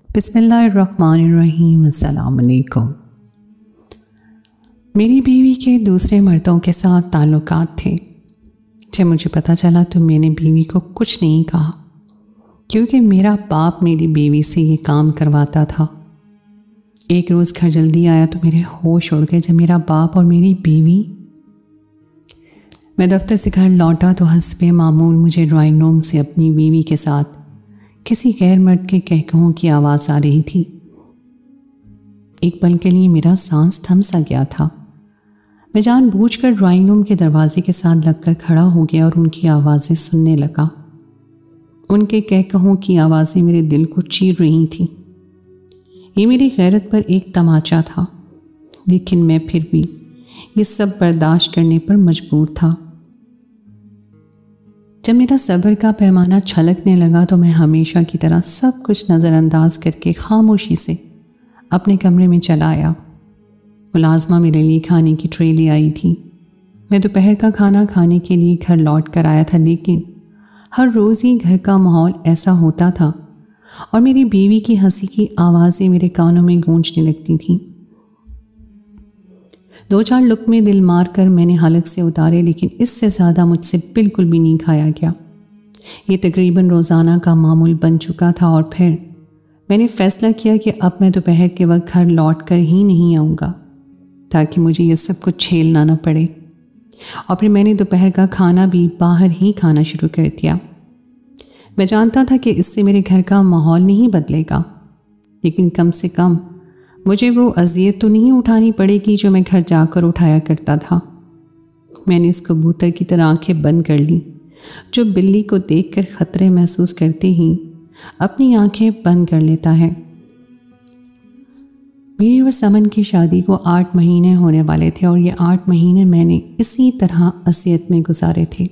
بسم اللہ الرحمن الرحیم۔ السلام علیکم۔ میری بیوی کے دوسرے مردوں کے ساتھ تعلقات تھے۔ جب مجھے پتہ چلا تو میں نے بیوی کو کچھ نہیں کہا، کیونکہ میرا باپ میری بیوی سے یہ کام کرواتا تھا۔ ایک روز گھر جلدی آیا تو میرے ہوش اڑ گئے جب میرا باپ اور میری بیوی۔ میں دفتر سے گھر لوٹا تو حسب معمول مجھے ڈرائنگ روم سے اپنی بیوی کے ساتھ کسی غیر مرد کے کہکہوں کی آواز آ رہی تھی۔ ایک پل کے لیے میرا سانس تھم سا گیا تھا۔ میں جان بوجھ کر ڈرائنگ روم کے دروازے کے ساتھ لگ کر کھڑا ہو گیا اور ان کی آوازیں سننے لگا۔ ان کے کہکہوں کی آوازیں میرے دل کو چیر رہی تھیں۔ یہ میری غیرت پر ایک تماچا تھا، لیکن میں پھر بھی یہ سب برداشت کرنے پر مجبور تھا۔ جب میرا صبر کا پیمانہ چھلکنے لگا تو میں ہمیشہ کی طرح سب کچھ نظر انداز کر کے خاموشی سے اپنے کمرے میں چلا آیا۔ ملازمہ میرے لیے کھانے کی ٹرے لے آئی تھی۔ میں دوپہر کا کھانا کھانے کے لیے گھر لوٹ کر آیا تھا، لیکن ہر روز ہی گھر کا ماحول ایسا ہوتا تھا اور میری بیوی کی ہنسی کی آوازیں میرے کانوں میں گونجنے لگتی تھیں۔ 2-4 لقمے دل مار کر میں نے حلق سے اتارے، لیکن اس سے زیادہ مجھ سے بالکل بھی نہیں کھایا گیا۔ یہ تقریباً روزانہ کا معمول بن چکا تھا اور پھر میں نے فیصلہ کیا کہ اب میں دوپہر کے وقت گھر لوٹ کر ہی نہیں آؤں گا تاکہ مجھے یہ سب کچھ جھیلنا نہ پڑے۔ اور پھر میں نے دوپہر کا کھانا بھی باہر ہی کھانا شروع کر دیا۔ میں جانتا تھا کہ اس سے میرے گھر کا ماحول نہیں بدلے گا، لیکن کم سے کم مجھے وہ اذیت تو نہیں اٹھانی پڑے گی جو میں گھر جا کر اٹھایا کرتا تھا۔ میں نے اس کبوتر کی طرح آنکھیں بند کر لی جو بلی کو دیکھ کر خطرے محسوس کرتے ہی اپنی آنکھیں بند کر لیتا ہے۔ میری اور سمن کی شادی کو 8 مہینے ہونے والے تھے اور یہ 8 مہینے میں نے اسی طرح اذیت میں گزارے تھے۔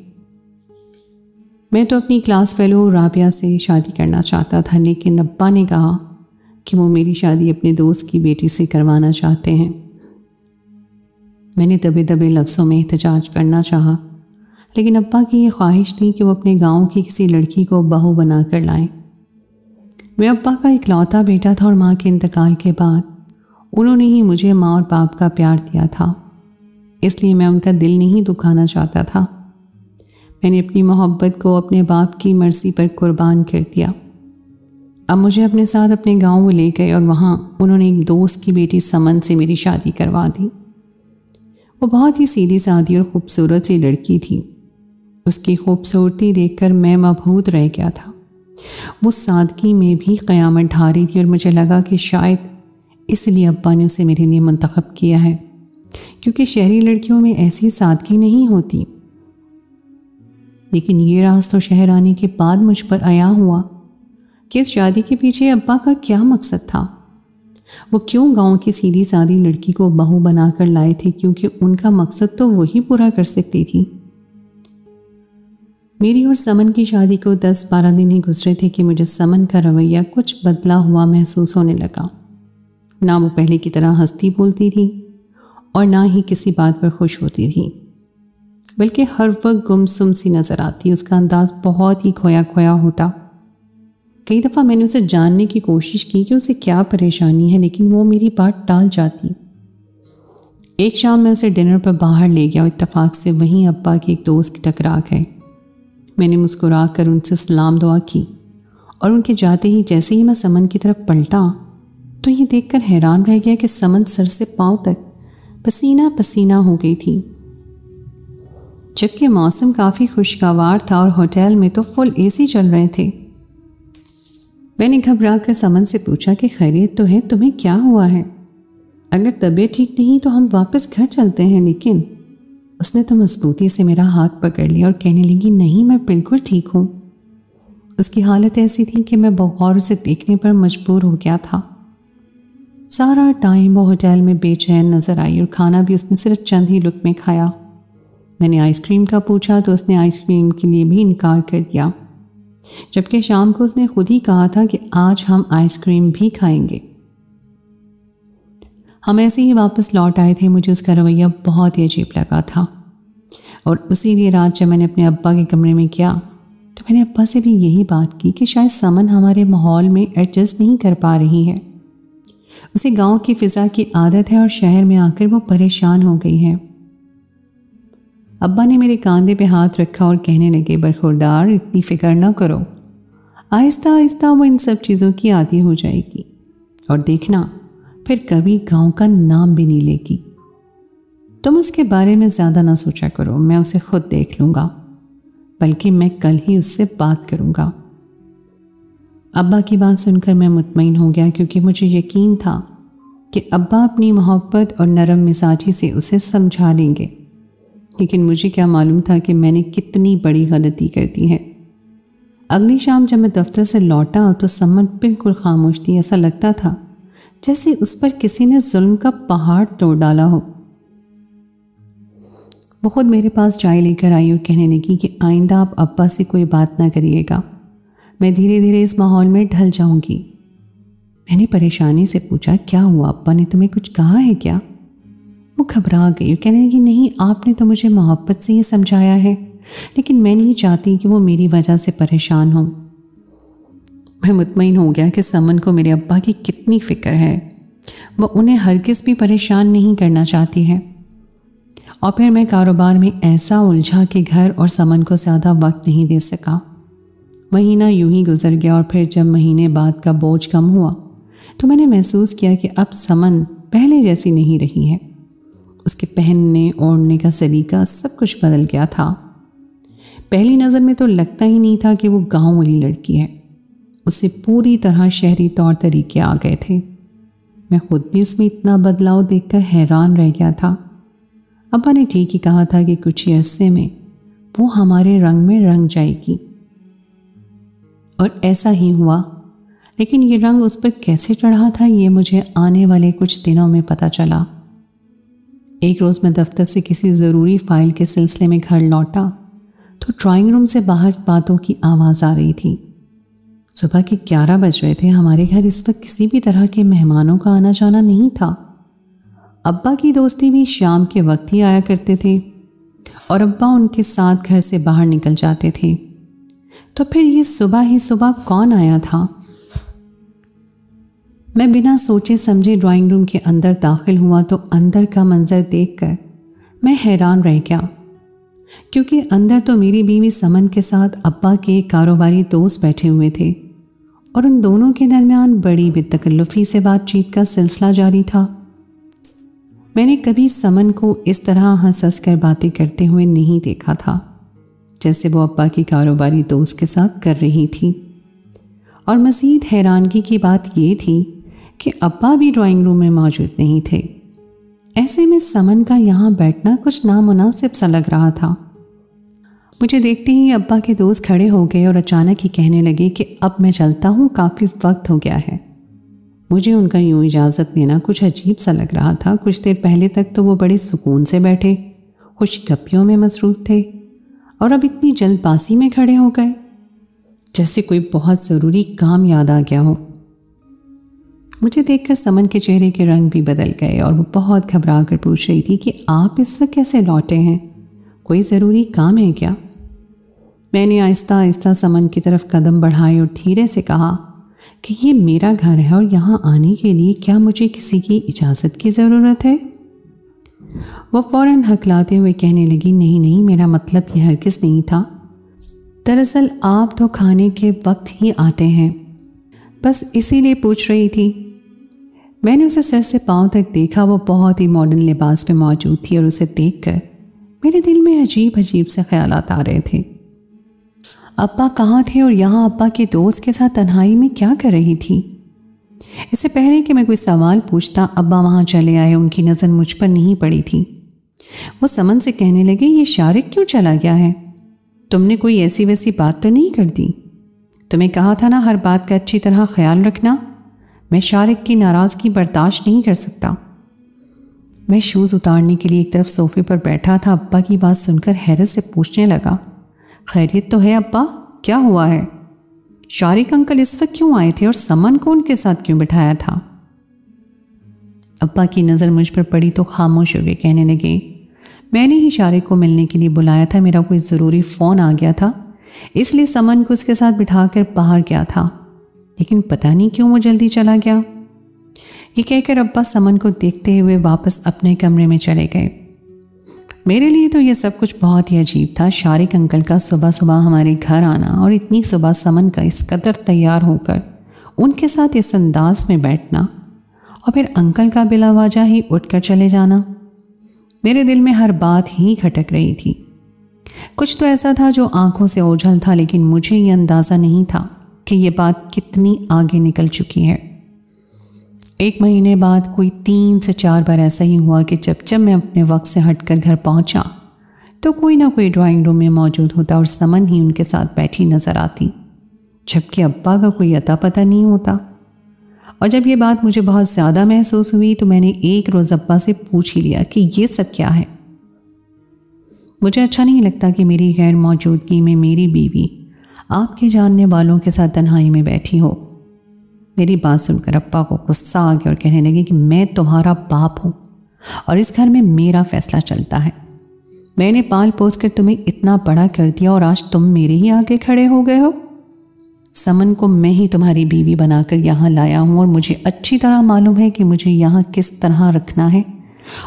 میں تو اپنی کلاس فیلو رابعہ سے شادی کرنا چاہتا تھا، لیکن ابا نے کہا کہ وہ میری شادی اپنے دوست کی بیٹی سے کروانا چاہتے ہیں۔ میں نے دبے دبے لفظوں میں احتجاج کرنا چاہا، لیکن ابا کی یہ خواہش تھی کہ وہ اپنے گاؤں کی کسی لڑکی کو بہو بنا کر لائیں۔ میں ابا کا اکلوتا بیٹا تھا اور ماں کے انتقال کے بعد انہوں نے ہی مجھے ماں اور باپ کا پیار دیا تھا، اس لیے میں ان کا دل نہیں دکھانا چاہتا تھا۔ میں نے اپنی محبت کو اپنے باپ کی مرضی پر قربان کر دیا۔ اب مجھے اپنے ساتھ اپنے گاؤں وہ لے گئے اور وہاں انہوں نے ایک دوست کی بیٹی سمن سے میری شادی کروا دی۔ وہ بہت ہی سیدھی سادھی اور خوبصورت سی لڑکی تھی۔ اس کی خوبصورتی دیکھ کر میں مبہوت رہ گیا تھا۔ وہ سادگی میں بھی قیامت ڈھا رہی تھی اور مجھے لگا کہ شاید اس لیے ابا نے اسے میرے لیے منتخب کیا ہے، کیونکہ شہری لڑکیوں میں ایسی سادگی نہیں ہوتی۔ لیکن یہ راز تو شہر آنے کے بعد مجھ پر عیاں ہوا کہ اس شادی کے پیچھے ابا کا کیا مقصد تھا۔ وہ کیوں گاؤں کی سیدھی سادھی لڑکی کو بہو بنا کر لائے تھے، کیونکہ ان کا مقصد تو وہی پورا کر سکتی تھی۔ میری اور سمن کی شادی کو 10-12 دن ہی گزرے تھے کہ مجھے سمن کا رویہ کچھ بدلا ہوا محسوس ہونے لگا۔ نہ وہ پہلے کی طرح ہنستی بولتی تھی اور نہ ہی کسی بات پر خوش ہوتی تھی، بلکہ ہر وقت گمسم سی نظر آتی۔ اس کا انداز بہت ہی کھویا کھویا ہوتا۔ کئی دفعہ میں نے اسے جاننے کی کوشش کی کہ اسے کیا پریشانی ہے، لیکن وہ میری بات ٹال جاتی۔ ایک شام میں اسے ڈنر پر باہر لے گیا اور اتفاق سے وہیں ابا کے ایک دوست کی ٹکرا گئے۔ میں نے مسکرا کر ان سے سلام دعا کی اور ان کے جاتے ہی جیسے ہی میں سمن کی طرف پلٹا تو یہ دیکھ کر حیران رہ گیا کہ سمن سر سے پاؤں تک پسینہ پسینہ ہو گئی تھی، جبکہ موسم کافی خوشگوار تھا اور ہوٹل میں تو فل AC چل رہے تھے۔ میں نے گھبرا کر سمن سے پوچھا کہ خیریت تو ہے، تمہیں کیا ہوا ہے؟ اگر طبیعت ٹھیک نہیں تو ہم واپس گھر چلتے ہیں۔ لیکن اس نے تو مضبوطی سے میرا ہاتھ پکڑ لیا اور کہنے لگی، نہیں میں بالکل ٹھیک ہوں۔ اس کی حالت ایسی تھی کہ میں بغور اسے دیکھنے پر مجبور ہو گیا تھا۔ سارا ٹائم وہ ہوٹل میں بے چین نظر آئی اور کھانا بھی اس نے صرف چند ہی لقمے کھایا۔ میں نے آئس کریم کا پوچھا تو اس نے آئس کریم کے لیے بھی انکار کر دیا، جبکہ شام کو اس نے خود ہی کہا تھا کہ آج ہم آئس کریم بھی کھائیں گے۔ ہم ایسے ہی واپس لوٹ آئے تھے۔ مجھے اس کا رویہ بہت ہی عجیب لگا تھا اور اسی لیے رات جب میں نے اپنے ابا کے کمرے میں گیا تو میں نے ابا سے بھی یہی بات کی کہ شاید سمن ہمارے ماحول میں ایڈجسٹ نہیں کر پا رہی ہے، اسے گاؤں کی فضا کی عادت ہے اور شہر میں آ کر وہ پریشان ہو گئی ہے۔ ابا نے میرے کاندھے پہ ہاتھ رکھا اور کہنے لگے، برخوردار اتنی فکر نہ کرو، آہستہ آہستہ وہ ان سب چیزوں کی عادی ہو جائے گی اور دیکھنا پھر کبھی گاؤں کا نام بھی نہیں لے گی۔ تم اس کے بارے میں زیادہ نہ سوچا کرو، میں اسے خود دیکھ لوں گا، بلکہ میں کل ہی اس سے بات کروں گا۔ ابا کی بات سن کر میں مطمئن ہو گیا، کیونکہ مجھے یقین تھا کہ ابا اپنی محبت اور نرم مزاجی سے اسے سمجھا دیں گے، لیکن مجھے کیا معلوم تھا کہ میں نے کتنی بڑی غلطی کر دی ہے۔ اگلی شام جب میں دفتر سے لوٹا تو سمن بالکل خاموش تھی، ایسا لگتا تھا جیسے اس پر کسی نے ظلم کا پہاڑ توڑ ڈالا ہو۔ وہ خود میرے پاس چائے لے کر آئی اور کہنے لگی کہ آئندہ آپ ابا سے کوئی بات نہ کریے گا، میں دھیرے دھیرے اس ماحول میں ڈھل جاؤں گی۔ میں نے پریشانی سے پوچھا، کیا ہوا، ابا نے تمہیں کچھ کہا ہے کیا؟ وہ گھبرا گئی اور کہنے لگی، نہیں، آپ نے تو مجھے محبت سے ہی سمجھایا ہے، لیکن میں نہیں چاہتی کہ وہ میری وجہ سے پریشان ہوں۔ میں مطمئن ہو گیا کہ سمن کو میرے ابا کی کتنی فکر ہے، وہ انہیں ہرگز بھی پریشان نہیں کرنا چاہتی ہے۔ اور پھر میں کاروبار میں ایسا الجھا کہ گھر اور سمن کو زیادہ وقت نہیں دے سکا۔ مہینہ یوں ہی گزر گیا اور پھر جب مہینے بعد کا بوجھ کم ہوا تو میں نے محسوس کیا کہ اب سمن پہلے جیسی نہیں رہی ہے۔ اس کے پہننے اوڑھنے کا سلیقہ سب کچھ بدل گیا تھا۔ پہلی نظر میں تو لگتا ہی نہیں تھا کہ وہ گاؤں والی لڑکی ہے، اسے پوری طرح شہری طور طریقے آ گئے تھے۔ میں خود بھی اس میں اتنا بدلاؤ دیکھ کر حیران رہ گیا تھا۔ ابا نے ٹھیک ہی کہا تھا کہ کچھ ہی عرصے میں وہ ہمارے رنگ میں رنگ جائے گی، اور ایسا ہی ہوا، لیکن یہ رنگ اس پر کیسے چڑھا تھا یہ مجھے آنے والے کچھ دنوں میں پتہ چلا۔ ایک روز میں دفتر سے کسی ضروری فائل کے سلسلے میں گھر لوٹا تو ڈرائنگ روم سے باہر باتوں کی آواز آ رہی تھی۔ صبح کے 11 بج رہے تھے، ہمارے گھر اس وقت کسی بھی طرح کے مہمانوں کا آنا جانا نہیں تھا۔ ابا کی دوستی بھی شام کے وقت ہی آیا کرتے تھے اور ابا ان کے ساتھ گھر سے باہر نکل جاتے تھے، تو پھر یہ صبح ہی صبح کون آیا تھا؟ میں بنا سوچے سمجھے ڈرائنگ روم کے اندر داخل ہوا تو اندر کا منظر دیکھ کر میں حیران رہ گیا، کیونکہ اندر تو میری بیوی سمن کے ساتھ ابا کے کاروباری دوست بیٹھے ہوئے تھے اور ان دونوں کے درمیان بڑی بے تکلفی سے بات چیت کا سلسلہ جاری تھا۔ میں نے کبھی سمن کو اس طرح ہنس ہنس کر باتیں کرتے ہوئے نہیں دیکھا تھا جیسے وہ ابا کی کاروباری دوست کے ساتھ کر رہی تھی، اور مزید حیرانگی کی بات یہ تھی کہ ابا بھی ڈرائنگ روم میں موجود نہیں تھے۔ ایسے میں سمن کا یہاں بیٹھنا کچھ نامناسب سا لگ رہا تھا۔ مجھے دیکھتے ہی ابا کے دوست کھڑے ہو گئے اور اچانک ہی کہنے لگے کہ اب میں چلتا ہوں، کافی وقت ہو گیا ہے۔ مجھے ان کا یوں اجازت دینا کچھ عجیب سا لگ رہا تھا۔ کچھ دیر پہلے تک تو وہ بڑے سکون سے بیٹھے خوش گپیوں میں مصروف تھے، اور اب اتنی جلد بازی میں کھڑے ہو گئے جیسے کوئی بہت ضروری کام یاد آ گیا ہو۔ مجھے دیکھ کر سمن کے چہرے کے رنگ بھی بدل گئے اور وہ بہت گھبرا کر پوچھ رہی تھی کہ آپ اس وقت کیسے لوٹے ہیں، کوئی ضروری کام ہے کیا؟ میں نے آہستہ آہستہ سمن کی طرف قدم بڑھائے اور دھیرے سے کہا کہ یہ میرا گھر ہے اور یہاں آنے کے لیے کیا مجھے کسی کی اجازت کی ضرورت ہے؟ وہ فوراً ہکلاتے ہوئے کہنے لگی، نہیں نہیں، میرا مطلب یہ ہرگز نہیں تھا، دراصل آپ تو کھانے کے وقت ہی آتے ہیں، بس اسی لیے پوچھ رہی تھی۔ میں نے اسے سر سے پاؤں تک دیکھا، وہ بہت ہی ماڈرن لباس پہ موجود تھی اور اسے دیکھ کر میرے دل میں عجیب عجیب سے خیالات آ رہے تھے۔ ابا کہاں تھے اور یہاں ابا کے دوست کے ساتھ تنہائی میں کیا کر رہی تھی؟ اس سے پہلے کہ میں کوئی سوال پوچھتا ابا وہاں چلے آئے، ان کی نظر مجھ پر نہیں پڑی تھی۔ وہ سمن سے کہنے لگے، یہ شارق کیوں چلا گیا ہے؟ تم نے کوئی ایسی ویسی بات تو نہیں کر دی؟ تمہیں کہا تھا نا ہر بات کا اچھی طرح خیال رکھنا، میں شارق کی ناراضگی برداشت نہیں کر سکتا۔ میں شوز اتارنے کے لیے ایک طرف صوفے پر بیٹھا تھا، ابا کی بات سن کر حیرت سے پوچھنے لگا، خیریت تو ہے ابا؟ کیا ہوا ہے؟ شارق انکل اس وقت کیوں آئے تھے اور سمن کو ان کے ساتھ کیوں بٹھایا تھا؟ ابا کی نظر مجھ پر پڑی تو خاموش ہو گئے، کہنے لگے، میں نے ہی شارق کو ملنے کے لیے بلایا تھا، میرا کوئی ضروری فون آ گیا تھا، اس لیے سمن کو اس کے ساتھ بٹھا کر باہر گیا تھا، لیکن پتہ نہیں کیوں وہ جلدی چلا گیا۔ یہ کہہ کر ابا سمن کو دیکھتے ہوئے واپس اپنے کمرے میں چلے گئے۔ میرے لیے تو یہ سب کچھ بہت ہی عجیب تھا، شارق انکل کا صبح صبح ہمارے گھر آنا اور اتنی صبح سمن کا اس قدر تیار ہو کر ان کے ساتھ اس انداز میں بیٹھنا، اور پھر انکل کا بلا وجہ ہی اٹھ کر چلے جانا۔ میرے دل میں ہر بات ہی کھٹک رہی تھی۔ کچھ تو ایسا تھا جو آنکھوں سے اوجھل تھا، لیکن مجھے یہ اندازہ نہیں تھا کہ یہ بات کتنی آگے نکل چکی ہے۔ 1 مہینے بعد کوئی 3 سے 4 بار ایسا ہی ہوا کہ جب میں اپنے وقت سے ہٹ کر گھر پہنچا تو کوئی نہ کوئی ڈرائنگ روم میں موجود ہوتا اور سمن ہی ان کے ساتھ بیٹھی نظر آتی، جبکہ ابا کا کوئی اتا پتہ نہیں ہوتا۔ اور جب یہ بات مجھے بہت زیادہ محسوس ہوئی تو میں نے ایک روز ابا سے پوچھ ہی لیا کہ یہ سب کیا ہے۔ مجھے اچھا نہیں لگتا کہ میری غیر موجودگی میں میری بیوی آپ کے جاننے والوں کے ساتھ تنہائی میں بیٹھی ہو۔ میری بات سن کر ابا کو غصہ آ گیا اور کہنے لگے کہ میں تمہارا باپ ہوں اور اس گھر میں میرا فیصلہ چلتا ہے۔ میں نے پال پوس کر تمہیں اتنا بڑا کر دیا اور آج تم میرے ہی آگے کھڑے ہو گئے ہو۔ سمن کو میں ہی تمہاری بیوی بنا کر یہاں لایا ہوں اور مجھے اچھی طرح معلوم ہے کہ مجھے یہاں کس طرح رکھنا ہے،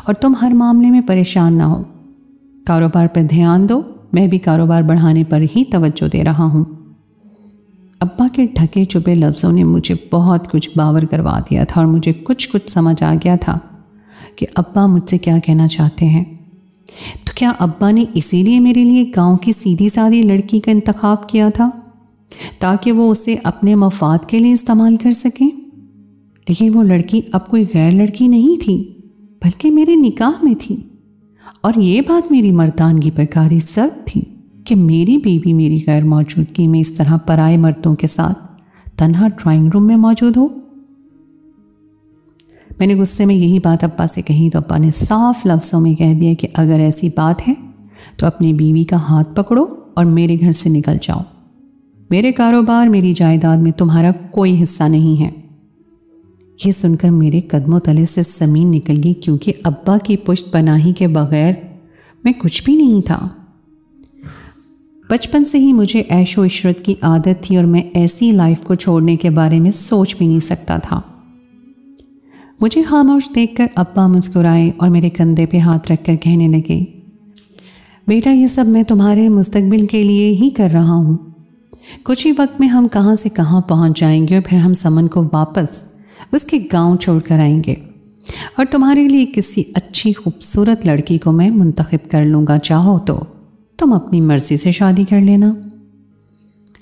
اور تم ہر معاملے میں پریشان نہ ہو۔ کاروبار پر دھیان دو، میں بھی کاروبار بڑھانے پر ہی توجہ دے رہا ہوں۔ ابا کے ڈھکے چپے لفظوں نے مجھے بہت کچھ باور کروا دیا تھا، اور مجھے کچھ سمجھ آ گیا تھا کہ ابا مجھ سے کیا کہنا چاہتے ہیں۔ تو کیا ابا نے اسی لیے میرے لیے گاؤں کی سیدھی سادھی لڑکی کا انتخاب کیا تھا تاکہ وہ اسے اپنے مفاد کے لیے استعمال کر سکیں؟ لیکن وہ لڑکی اب کوئی غیر لڑکی نہیں تھی، بلکہ میرے نکاح میں تھی، اور یہ بات میری مردانگی پر کاری ضرب تھی کہ میری بیوی میری غیر موجودگی میں اس طرح پرائے مردوں کے ساتھ تنہا ڈرائنگ روم میں موجود ہو۔ میں نے غصے میں یہی بات ابا سے کہی تو ابا نے صاف لفظوں میں کہہ دیا کہ اگر ایسی بات ہے تو اپنی بیوی کا ہاتھ پکڑو اور میرے گھر سے نکل جاؤ۔ میرے کاروبار، میری جائیداد میں تمہارا کوئی حصہ نہیں ہے۔ یہ سن کر میرے قدموں تلے سے زمین نکل گئی، کیونکہ ابا کی پشت پناہی کے بغیر میں کچھ بھی نہیں تھا۔ بچپن سے ہی مجھے عیش و عشرت کی عادت تھی اور میں ایسی لائف کو چھوڑنے کے بارے میں سوچ بھی نہیں سکتا تھا۔ مجھے خاموش دیکھ کر ابا مسکرائے اور میرے کندھے پہ ہاتھ رکھ کر کہنے لگے، بیٹا یہ سب میں تمہارے مستقبل کے لیے ہی کر رہا ہوں۔ کچھ ہی وقت میں ہم کہاں سے کہاں پہنچ جائیں گے اور پھر ہم سمن کو واپس اس کے گاؤں چھوڑ کر آئیں گے، اور تمہارے لیے کسی اچھی خوبصورت لڑکی کو میں منتخب کر لوں گا، چاہو تو تم اپنی مرضی سے شادی کر لینا۔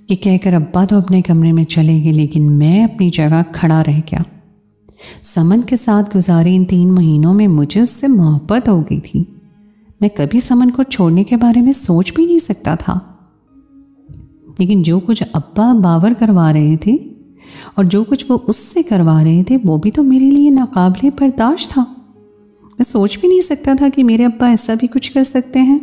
یہ کہہ کر ابا تو اپنے کمرے میں چلے گئے، لیکن میں اپنی جگہ کھڑا رہ گیا۔ سمن کے ساتھ گزارے ان 3 مہینوں میں مجھے اس سے محبت ہو گئی تھی۔ میں کبھی سمن کو چھوڑنے کے بارے میں سوچ بھی نہیں سکتا تھا، لیکن جو کچھ ابا باور کروا رہے تھے اور جو کچھ وہ اس سے کروا رہے تھے وہ بھی تو میرے لیے ناقابل برداشت تھا۔ میں سوچ بھی نہیں سکتا تھا کہ میرے ابا ایسا بھی کچھ کر سکتے ہیں۔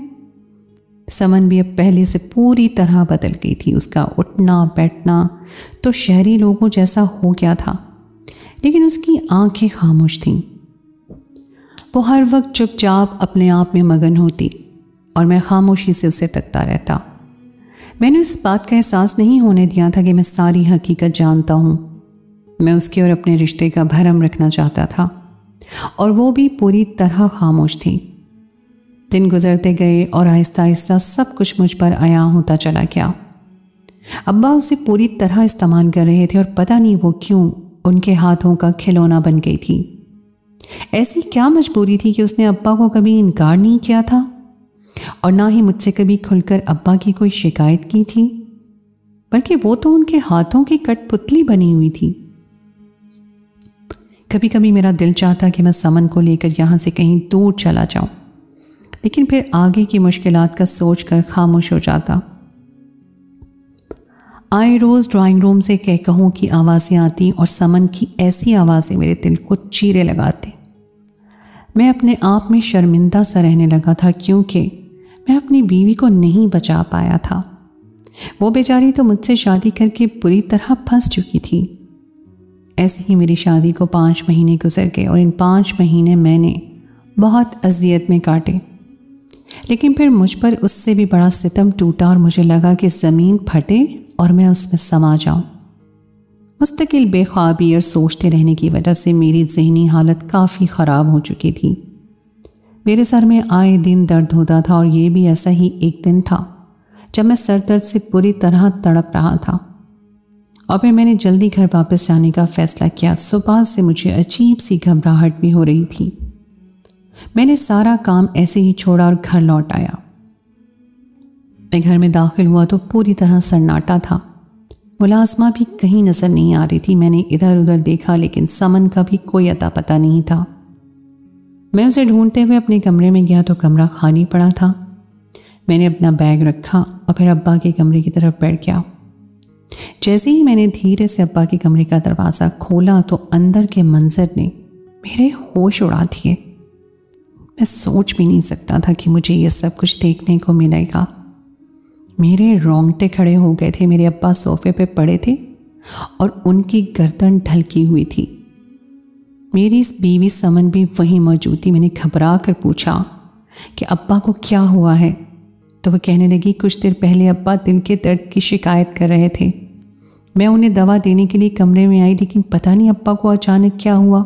سمن بھی اب پہلے سے پوری طرح بدل گئی تھی۔ اس کا اٹھنا بیٹھنا تو شہری لوگوں جیسا ہو گیا تھا، لیکن اس کی آنکھیں خاموش تھیں۔ وہ ہر وقت چپ چاپ اپنے آپ میں مگن ہوتی اور میں خاموشی سے اسے تکتا رہتا۔ میں نے اس بات کا احساس نہیں ہونے دیا تھا کہ میں ساری حقیقت جانتا ہوں۔ میں اس کے اور اپنے رشتے کا بھرم رکھنا چاہتا تھا، اور وہ بھی پوری طرح خاموش تھی۔ دن گزرتے گئے اور آہستہ آہستہ سب کچھ مجھ پر عیاں ہوتا چلا گیا۔ ابا اسے پوری طرح استعمال کر رہے تھے، اور پتہ نہیں وہ کیوں ان کے ہاتھوں کا کھلونا بن گئی تھی۔ ایسی کیا مجبوری تھی کہ اس نے ابا کو کبھی انکار نہیں کیا تھا، اور نہ ہی مجھ سے کبھی کھل کر ابا کی کوئی شکایت کی تھی، بلکہ وہ تو ان کے ہاتھوں کی کٹ پتلی بنی ہوئی تھی۔ کبھی کبھی میرا دل چاہتا کہ میں سمن کو لے کر یہاں سے کہیں دور چلا جاؤں، لیکن پھر آگے کی مشکلات کا سوچ کر خاموش ہو جاتا۔ آئے روز ڈرائنگ روم سے کہکہوں کی آوازیں آتی اور سمن کی ایسی آوازیں میرے دل کو چیرے لگاتے۔ میں اپنے آپ میں شرمندہ سا رہنے لگا تھا، کیونکہ میں اپنی بیوی کو نہیں بچا پایا تھا۔ وہ بیچاری تو مجھ سے شادی کر کے بری طرح پھنس چکی تھی۔ ایسے ہی میری شادی کو 5 مہینے گزر گئے، اور ان 5 مہینے میں نے بہت اذیت میں کاٹے، لیکن پھر مجھ پر اس سے بھی بڑا ستم ٹوٹا اور مجھے لگا کہ زمین پھٹے اور میں اس میں سما جاؤں۔ مستقل بے خوابی اور سوچتے رہنے کی وجہ سے میری ذہنی حالت کافی خراب ہو چکی تھی۔ میرے سر میں آئے دن درد ہوتا تھا اور یہ بھی ایسا ہی ایک دن تھا جب میں سر درد سے پوری طرح تڑپ رہا تھا، اور پھر میں نے جلدی گھر واپس جانے کا فیصلہ کیا۔ صبح سے مجھے عجیب سی گھبراہٹ بھی ہو رہی تھی۔ میں نے سارا کام ایسے ہی چھوڑا اور گھر لوٹ آیا۔ میں گھر میں داخل ہوا تو پوری طرح سناٹا تھا۔ ملازمہ بھی کہیں نظر نہیں آ رہی تھی۔ میں نے ادھر ادھر دیکھا لیکن سمن کا بھی کوئی اتا پتہ نہیں تھا۔ میں اسے ڈھونڈتے ہوئے اپنے کمرے میں گیا تو کمرہ خالی پڑا تھا۔ میں نے اپنا بیگ رکھا اور پھر ابا کے کمرے کی طرف بیٹھ گیا۔ جیسے ہی میں نے دھیرے سے ابا کے کمرے کا دروازہ کھولا تو اندر کے منظر نے میرے ہوش اڑا دیے۔ میں سوچ بھی نہیں سکتا تھا کہ مجھے یہ سب کچھ دیکھنے کو ملے گا۔ میرے رونگٹے کھڑے ہو گئے تھے۔ میرے ابا صوفے پہ پڑے تھے اور ان کی گردن ڈھلکی ہوئی تھی۔ میری بیوی سمن بھی وہیں موجود تھی۔ میں نے گھبرا کر پوچھا کہ ابا کو کیا ہوا ہے؟ تو وہ کہنے لگی کچھ دیر پہلے ابا دل کے درد کی شکایت کر رہے تھے۔ میں انہیں دوا دینے کے لیے کمرے میں آئی لیکن پتہ نہیں ابا کو اچانک کیا ہوا،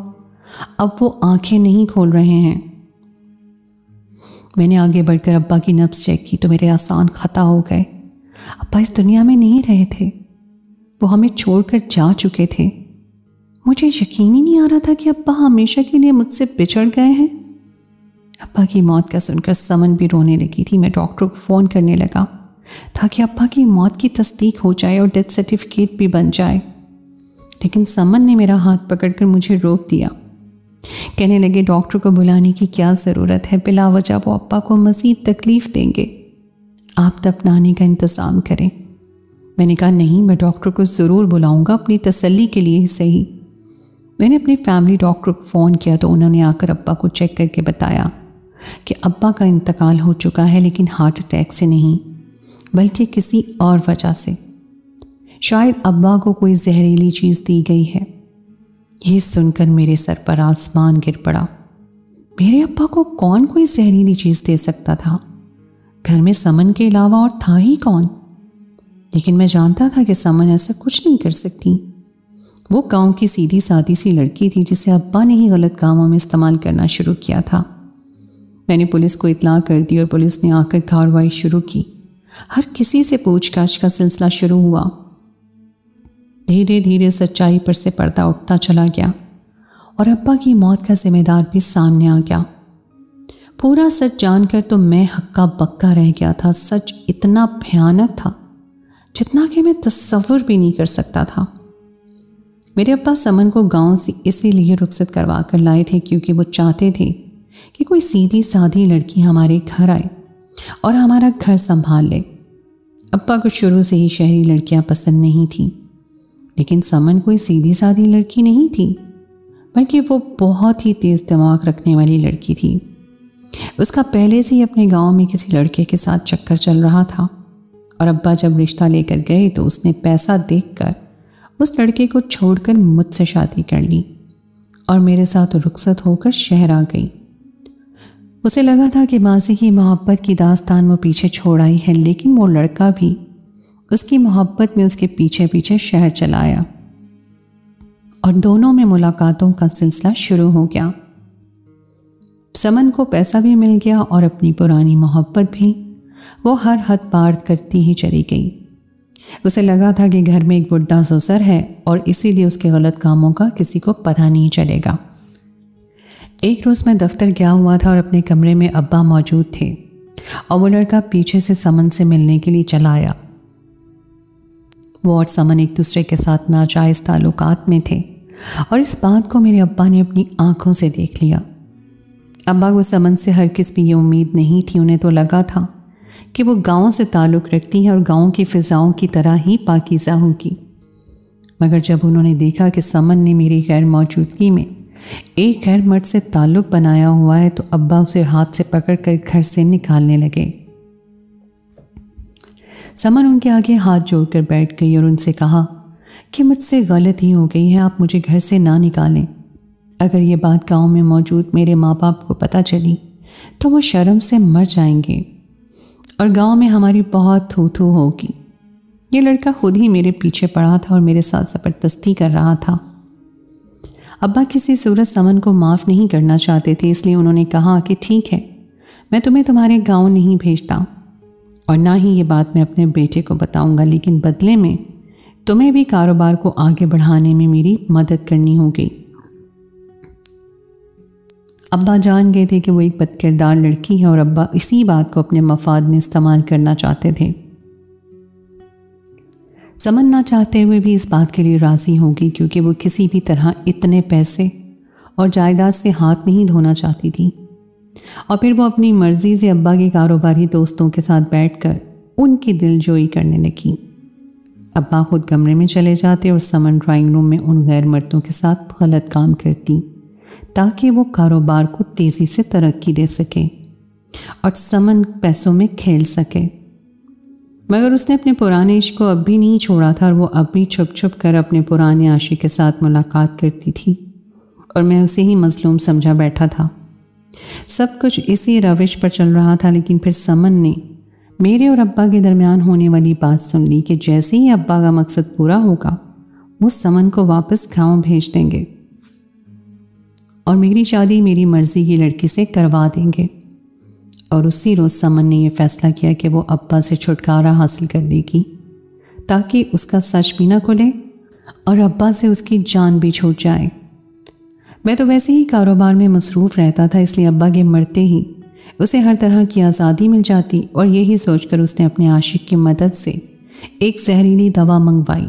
اب وہ آنکھیں نہیں کھول رہے ہیں۔ میں نے آگے بڑھ کر ابا کی نبض چیک کی تو میرے آسان خطا ہو گئے۔ ابا اس دنیا میں نہیں رہے تھے، وہ ہمیں چھوڑ کر جا چکے تھے۔ مجھے یقین ہی نہیں آ رہا تھا کہ ابا ہمیشہ کے لیے مجھ سے بچھڑ گئے ہیں۔ ابا کی موت کا سن کر سمن بھی رونے لگی تھی۔ میں ڈاکٹر کو فون کرنے لگا تاکہ ابا کی موت کی تصدیق ہو جائے اور ڈیتھ سرٹیفکیٹ بھی بن جائے، لیکن سمن نے میرا ہاتھ پکڑ کر مجھے روک دیا۔ کہنے لگے ڈاکٹر کو بلانے کی کیا ضرورت ہے، بلا وجہ وہ ابا کو مزید تکلیف دیں گے، آپ دفنانے کا انتظام کریں۔ میں نے کہا نہیں، میں ڈاکٹر کو ضرور بلاؤں گا، اپنی تسلی کے لیے ہی صحیح۔ میں نے اپنی فیملی ڈاکٹر کو فون کیا تو انہوں نے آ کر ابا کو چیک کر کے بتایا کہ ابا کا انتقال ہو چکا ہے، لیکن ہارٹ اٹیک سے نہیں بلکہ کسی اور وجہ سے۔ شاید ابا کو کوئی زہریلی چیز دی گئی ہے۔ یہ سن کر میرے سر پر آسمان گر پڑا۔ میرے ابا کو کون کوئی زہریلی چیز دے سکتا تھا؟ گھر میں سمن کے علاوہ اور تھا ہی کون؟ لیکن میں جانتا تھا کہ سمن ایسا کچھ نہیں کر سکتی۔ وہ گاؤں کی سیدھی سادی سی لڑکی تھی جسے ابا نے ہی غلط کاموں میں استعمال کرنا شروع کیا تھا۔ میں نے پولیس کو اطلاع کر دی اور پولیس نے آ کر کارروائی شروع کی۔ ہر کسی سے پوچھ گچھ کا سلسلہ شروع ہوا۔ دھیرے دھیرے سچائی پر سے پردہ اٹھتا چلا گیا اور ابا کی موت کا ذمہ دار بھی سامنے آ گیا۔ پورا سچ جان کر تو میں ہکا بکا رہ گیا تھا۔ سچ اتنا بھیانک تھا جتنا کہ میں تصور بھی نہیں کر سکتا تھا۔ میرے ابا سمن کو گاؤں سے اسی لیے رخصت کروا کر لائے تھے کیونکہ وہ چاہتے تھے کہ کوئی سیدھی سادھی لڑکی ہمارے گھر آئے اور ہمارا گھر سنبھال لے۔ ابا کو شروع سے ہی شہری لڑکیاں پسند نہیں تھیں، لیکن سمن کوئی سیدھی سادھی لڑکی نہیں تھی بلکہ وہ بہت ہی تیز دماغ رکھنے والی لڑکی تھی۔ اس کا پہلے سے ہی اپنے گاؤں میں کسی لڑکے کے ساتھ چکر چل رہا تھا، اور ابا جب رشتہ لے کر گئے تو اس نے پیسہ دیکھ کر اس لڑکے کو چھوڑ کر مجھ سے شادی کر لی اور میرے ساتھ رخصت ہو کر شہر آ گئی۔ اسے لگا تھا کہ ماضی کی محبت کی داستان وہ پیچھے چھوڑ آئی ہے، لیکن وہ لڑکا بھی اس کی محبت میں اس کے پیچھے پیچھے شہر چلا آیا اور دونوں میں ملاقاتوں کا سلسلہ شروع ہو گیا۔ سمن کو پیسہ بھی مل گیا اور اپنی پرانی محبت بھی وہ ہر حد پار کرتی ہی چلی گئی۔ اسے لگا تھا کہ گھر میں ایک بڈھا سسر ہے اور اسی لیے اس کے غلط کاموں کا کسی کو پتہ نہیں چلے گا۔ ایک روز میں دفتر گیا ہوا تھا اور اپنے کمرے میں ابا موجود تھے اور وہ لڑکا پیچھے سے سمن سے ملنے کے لیے چلا آیا۔ وہ اور سمن ایک دوسرے کے ساتھ ناجائز تعلقات میں تھے اور اس بات کو میرے ابا نے اپنی آنکھوں سے دیکھ لیا۔ ابا کو سمن سے ہرگز بھی یہ امید نہیں تھی۔ انہیں تو لگا تھا کہ وہ گاؤں سے تعلق رکھتی ہے اور گاؤں کی فضاؤں کی طرح ہی پاکیزہ ہوگی، مگر جب انہوں نے دیکھا کہ سمن نے میری غیر موجودگی میں ایک غیر مرد سے تعلق بنایا ہوا ہے تو ابا اسے ہاتھ سے پکڑ کر گھر سے نکالنے لگے۔ سمن ان کے آگے ہاتھ جوڑ کر بیٹھ گئی اور ان سے کہا کہ مجھ سے غلطی ہو گئی ہے، آپ مجھے گھر سے نہ نکالیں۔ اگر یہ بات گاؤں میں موجود میرے ماں باپ کو پتہ چلی تو وہ شرم سے مر جائیں گے اور گاؤں میں ہماری بہت تھو تھو ہوگی۔ یہ لڑکا خود ہی میرے پیچھے پڑا تھا اور میرے ساتھ زبردستی کر رہا تھا۔ ابا کسی صورت سمن کو معاف نہیں کرنا چاہتے تھے، اس لیے انہوں نے کہا کہ ٹھیک ہے، میں تمہیں تمہارے گاؤں نہیں بھیجتا اور نہ ہی یہ بات میں اپنے بیٹے کو بتاؤں گا، لیکن بدلے میں تمہیں بھی کاروبار کو آگے بڑھانے میں میری مدد کرنی ہوگی۔ ابا جان گئے تھے کہ وہ ایک بد کردار لڑکی ہے اور ابا اسی بات کو اپنے مفاد میں استعمال کرنا چاہتے تھے۔ سمن نہ چاہتے ہوئے بھی اس بات کے لیے راضی ہوگی کیونکہ وہ کسی بھی طرح اتنے پیسے اور جائیداد سے ہاتھ نہیں دھونا چاہتی تھی، اور پھر وہ اپنی مرضی سے ابا کے کاروباری دوستوں کے ساتھ بیٹھ کر ان کی دل جوئی کرنے لگی۔ ابا خود کمرے میں چلے جاتے اور سمن ڈرائنگ روم میں ان غیر مردوں کے ساتھ غلط کام کرتی تاکہ وہ کاروبار کو تیزی سے ترقی دے سکے اور سمن پیسوں میں کھیل سکے۔ مگر اس نے اپنے پرانے عشق کو اب بھی نہیں چھوڑا تھا اور وہ اب بھی چھپ چھپ کر اپنے پرانے عاشق کے ساتھ ملاقات کرتی تھی اور میں اسے ہی مظلوم سمجھا بیٹھا تھا۔ سب کچھ اسی روش پر چل رہا تھا، لیکن پھر سمن نے میرے اور ابا کے درمیان ہونے والی بات سن لی کہ جیسے ہی ابا کا مقصد پورا ہوگا وہ سمن کو واپس گاؤں بھیج دیں گے اور میری شادی میری مرضی کی لڑکی سے کروا دیں گے۔ اور اسی روز سمن نے یہ فیصلہ کیا کہ وہ ابا سے چھٹکارا حاصل کر لے گی تاکہ اس کا سچ بھی نہ کھلے اور ابا سے اس کی جان بھی چھوٹ جائے۔ میں تو ویسے ہی کاروبار میں مصروف رہتا تھا، اس لیے ابا کے مرتے ہی اسے ہر طرح کی آزادی مل جاتی، اور یہی سوچ کر اس نے اپنے عاشق کی مدد سے ایک زہریلی دوا منگوائی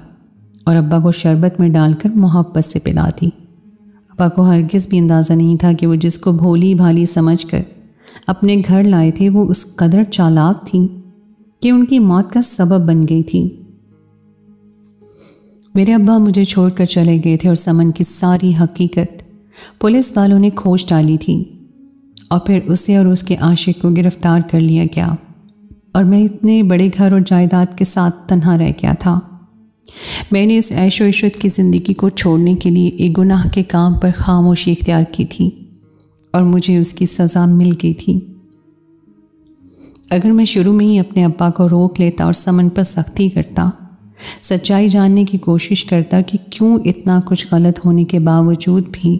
اور ابا کو شربت میں ڈال کر محبت سے پلا دی۔ ابا کو ہرگز بھی اندازہ نہیں تھا کہ وہ جس کو بھولی بھالی سمجھ کر اپنے گھر لائے تھے وہ اس قدر چالاک تھی کہ ان کی موت کا سبب بن گئی تھی۔ میرے ابا مجھے چھوڑ کر چلے گئے تھے اور سمن کی ساری حقیقت پولیس والوں نے کھوج ڈالی تھی اور پھر اسے اور اس کے عاشق کو گرفتار کر لیا گیا اور میں اتنے بڑے گھر اور جائیداد کے ساتھ تنہا رہ گیا تھا۔ میں نے اس عیش و عشرت کی زندگی کو چھوڑنے کے لیے ایک گناہ کے کام پر خاموشی اختیار کی تھی اور مجھے اس کی سزا مل گئی تھی۔ اگر میں شروع میں ہی اپنے ابا کو روک لیتا اور سمن پر سختی کرتا، سچائی جاننے کی کوشش کرتا کہ کیوں اتنا کچھ غلط ہونے کے باوجود بھی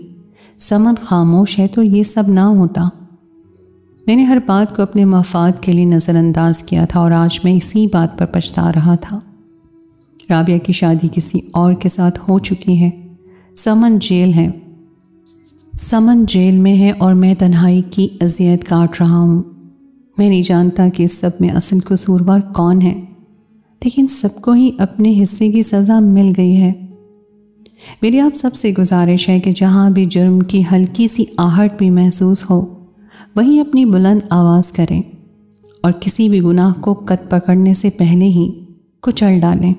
سمن خاموش ہے، تو یہ سب نہ ہوتا۔ میں نے ہر بات کو اپنے مفاد کے لیے نظر انداز کیا تھا اور آج میں اسی بات پر پچھتا رہا تھا۔ رابعہ کی شادی کسی اور کے ساتھ ہو چکی ہے، سمن جیل میں ہے اور میں تنہائی کی اذیت کاٹ رہا ہوں۔ میں نہیں جانتا کہ اس سب میں اصل قصوروار کون ہے، لیکن سب کو ہی اپنے حصے کی سزا مل گئی ہے۔ میری آپ سب سے گزارش ہے کہ جہاں بھی جرم کی ہلکی سی آہٹ بھی محسوس ہو وہیں اپنی بلند آواز کریں اور کسی بھی گناہ کو قد پکڑنے سے پہلے ہی کچل ڈالیں۔